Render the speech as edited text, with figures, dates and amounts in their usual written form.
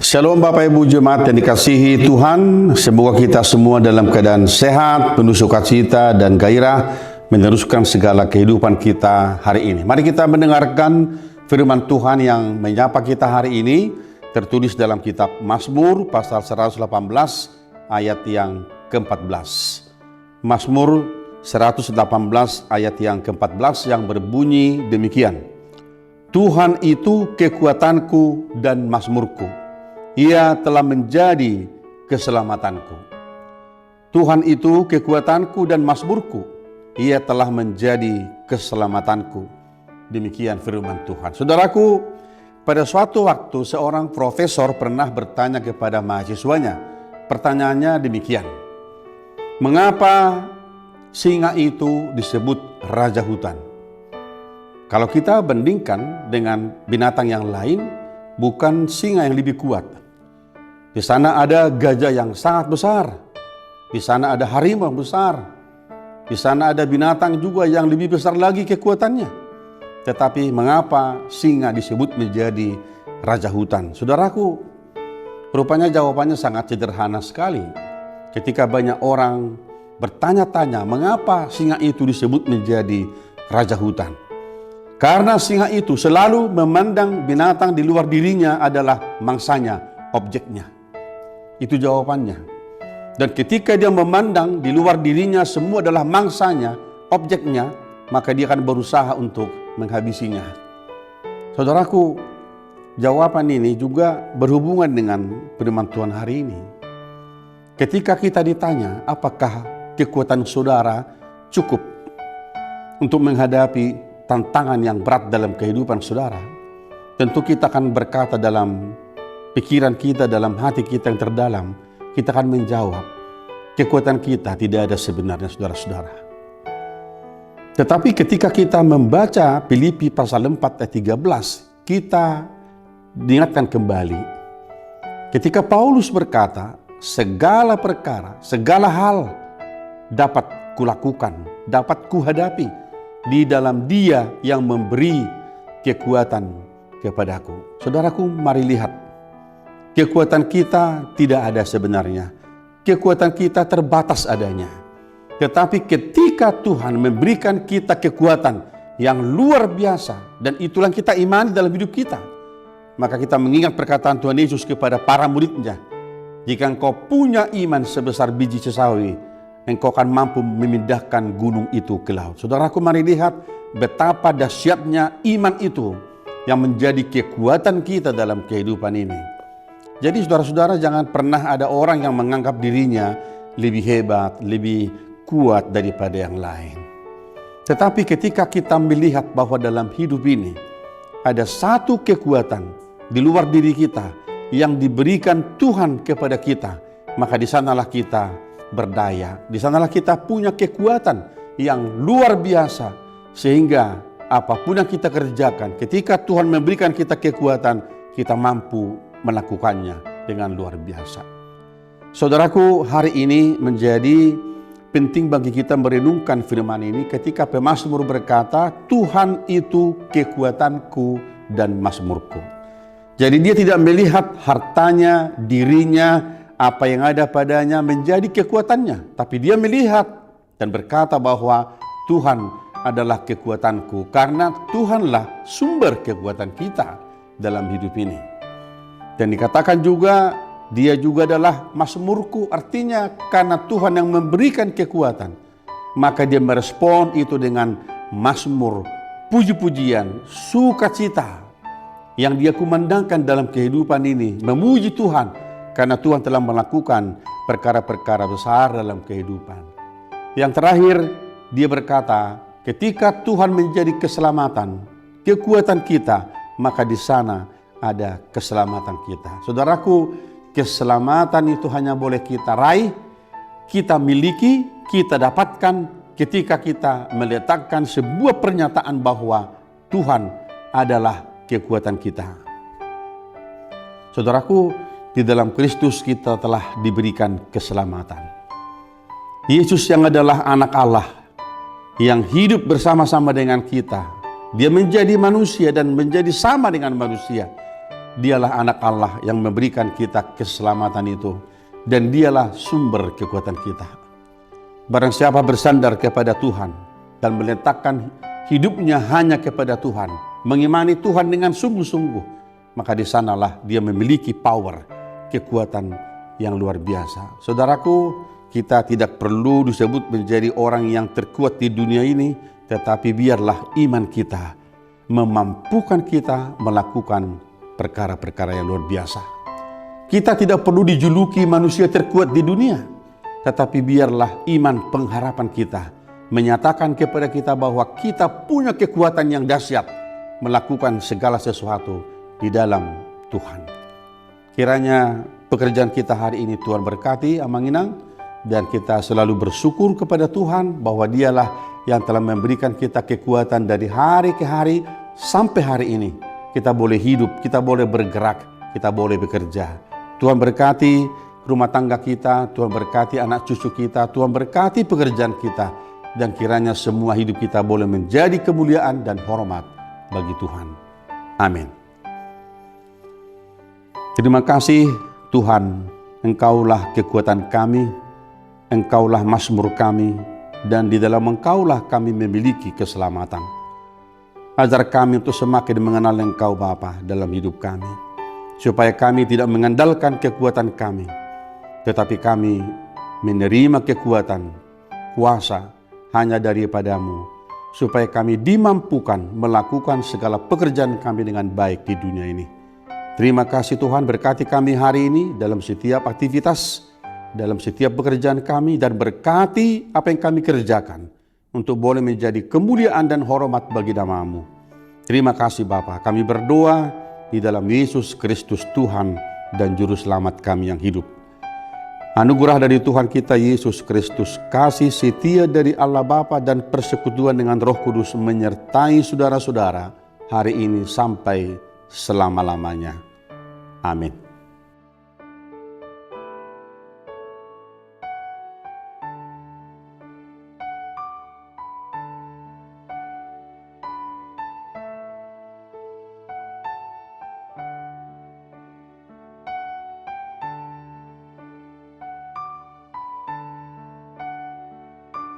Shalom Bapak Ibu Jemaat yang dikasihi Tuhan. Semoga kita semua dalam keadaan sehat, penuh sukacita dan gairah meneruskan segala kehidupan kita hari ini. Mari kita mendengarkan firman Tuhan yang menyapa kita hari ini, tertulis dalam kitab Mazmur pasal 118 ayat yang ke-14. Mazmur 118 ayat yang ke-14 yang berbunyi demikian. Tuhan itu kekuatanku dan mazmurku. Ia telah menjadi keselamatanku. Tuhan itu kekuatanku dan mazmurku. Ia telah menjadi keselamatanku. Demikian firman Tuhan. Saudaraku, pada suatu waktu seorang profesor pernah bertanya kepada mahasiswanya. Pertanyaannya demikian. Mengapa singa itu disebut raja hutan? Kalau kita bandingkan dengan binatang yang lain, bukan singa yang lebih kuat. Di sana ada gajah yang sangat besar. Di sana ada harimau besar. Di sana ada binatang juga yang lebih besar lagi kekuatannya. Tetapi mengapa singa disebut menjadi raja hutan? Saudaraku, rupanya jawabannya sangat sederhana sekali. Ketika banyak orang bertanya-tanya mengapa singa itu disebut menjadi raja hutan. Karena singa itu selalu memandang binatang di luar dirinya adalah mangsanya, objeknya. Itu jawabannya. Dan ketika dia memandang di luar dirinya semua adalah mangsanya, objeknya, maka dia akan berusaha untuk menghabisinya. Saudaraku, jawaban ini juga berhubungan dengan firman Tuhan hari ini. Ketika kita ditanya, apakah kekuatan saudara cukup untuk menghadapi tantangan yang berat dalam kehidupan saudara, tentu kita akan berkata dalam pikiran kita, dalam hati kita yang terdalam, kita akan menjawab, kekuatan kita tidak ada sebenarnya saudara-saudara. Tetapi ketika kita membaca Filipi pasal 4 ayat 13, kita diingatkan kembali. Ketika Paulus berkata, segala perkara, segala hal dapat kulakukan, dapat kuhadapi di dalam Dia yang memberi kekuatan kepadaku. Saudaraku, mari lihat. Kekuatan kita tidak ada sebenarnya. Kekuatan kita terbatas adanya. Tetapi ketika Tuhan memberikan kita kekuatan yang luar biasa, dan itulah yang kita imani dalam hidup kita, maka kita mengingat perkataan Tuhan Yesus kepada para muridnya. Jika engkau punya iman sebesar biji sesawi, engkau akan mampu memindahkan gunung itu ke laut. Saudaraku, mari lihat betapa dahsyatnya iman itu yang menjadi kekuatan kita dalam kehidupan ini. Jadi saudara-saudara, jangan pernah ada orang yang menganggap dirinya lebih hebat, lebih kuat daripada yang lain. Tetapi ketika kita melihat bahwa dalam hidup ini ada satu kekuatan di luar diri kita yang diberikan Tuhan kepada kita, maka di sanalah kita berdaya. Di sanalah kita punya kekuatan yang luar biasa, sehingga apapun yang kita kerjakan, ketika Tuhan memberikan kita kekuatan, kita mampu melakukannya dengan luar biasa. Saudaraku, hari ini menjadi penting bagi kita merenungkan firman ini ketika pemazmur berkata, Tuhan itu kekuatanku dan mazmurku. Jadi dia tidak melihat hartanya, dirinya, apa yang ada padanya menjadi kekuatannya. Tapi dia melihat dan berkata bahwa Tuhan adalah kekuatanku. Karena Tuhanlah sumber kekuatan kita dalam hidup ini. Dan dikatakan juga, dia juga adalah mazmurku. Artinya karena Tuhan yang memberikan kekuatan, maka dia merespon itu dengan mazmur, puji-pujian, sukacita yang dia kumandangkan dalam kehidupan ini. Memuji Tuhan karena Tuhan telah melakukan perkara-perkara besar dalam kehidupan. Yang terakhir, dia berkata, ketika Tuhan menjadi keselamatan, kekuatan kita, maka di sana ada keselamatan kita. Saudaraku, keselamatan itu hanya boleh kita raih, kita miliki, kita dapatkan ketika kita meletakkan sebuah pernyataan bahwa Tuhan adalah kekuatan kita. Saudaraku, di dalam Kristus kita telah diberikan keselamatan. Yesus yang adalah anak Allah, yang hidup bersama-sama dengan kita, dia menjadi manusia dan menjadi sama dengan manusia. Dialah anak Allah yang memberikan kita keselamatan itu, dan dialah sumber kekuatan kita. Barang siapa bersandar kepada Tuhan dan meletakkan hidupnya hanya kepada Tuhan, mengimani Tuhan dengan sungguh-sungguh, maka di sanalah dia memiliki power, kekuatan yang luar biasa. Saudaraku, kita tidak perlu disebut menjadi orang yang terkuat di dunia ini, tetapi biarlah iman kita memampukan kita melakukan perkara-perkara yang luar biasa. Kita tidak perlu dijuluki manusia terkuat di dunia, tetapi biarlah iman pengharapan kita menyatakan kepada kita bahwa kita punya kekuatan yang dahsyat melakukan segala sesuatu di dalam Tuhan. Kiranya pekerjaan kita hari ini Tuhan berkati, Amanginang, dan kita selalu bersyukur kepada Tuhan bahwa dialah yang telah memberikan kita kekuatan dari hari ke hari sampai hari ini. Kita boleh hidup, kita boleh bergerak, kita boleh bekerja. Tuhan berkati rumah tangga kita, Tuhan berkati anak cucu kita, Tuhan berkati pekerjaan kita, dan kiranya semua hidup kita boleh menjadi kemuliaan dan hormat bagi Tuhan. Amin. Terima kasih Tuhan, Engkaulah kekuatan kami, Engkaulah mazmur kami, dan di dalam Engkaulah kami memiliki keselamatan. Ajar kami untuk semakin mengenal Engkau Bapa dalam hidup kami, supaya kami tidak mengandalkan kekuatan kami, tetapi kami menerima kekuatan, kuasa hanya daripadamu, supaya kami dimampukan melakukan segala pekerjaan kami dengan baik di dunia ini. Terima kasih Tuhan, berkati kami hari ini dalam setiap aktivitas, dalam setiap pekerjaan kami, dan berkati apa yang kami kerjakan untuk boleh menjadi kemuliaan dan hormat bagi nama-Mu. Terima kasih Bapa, kami berdoa di dalam Yesus Kristus Tuhan dan Juru Selamat kami yang hidup. Anugerah dari Tuhan kita Yesus Kristus, kasih setia dari Allah Bapa dan persekutuan dengan Roh Kudus menyertai saudara-saudara hari ini sampai selama-lamanya. Amin.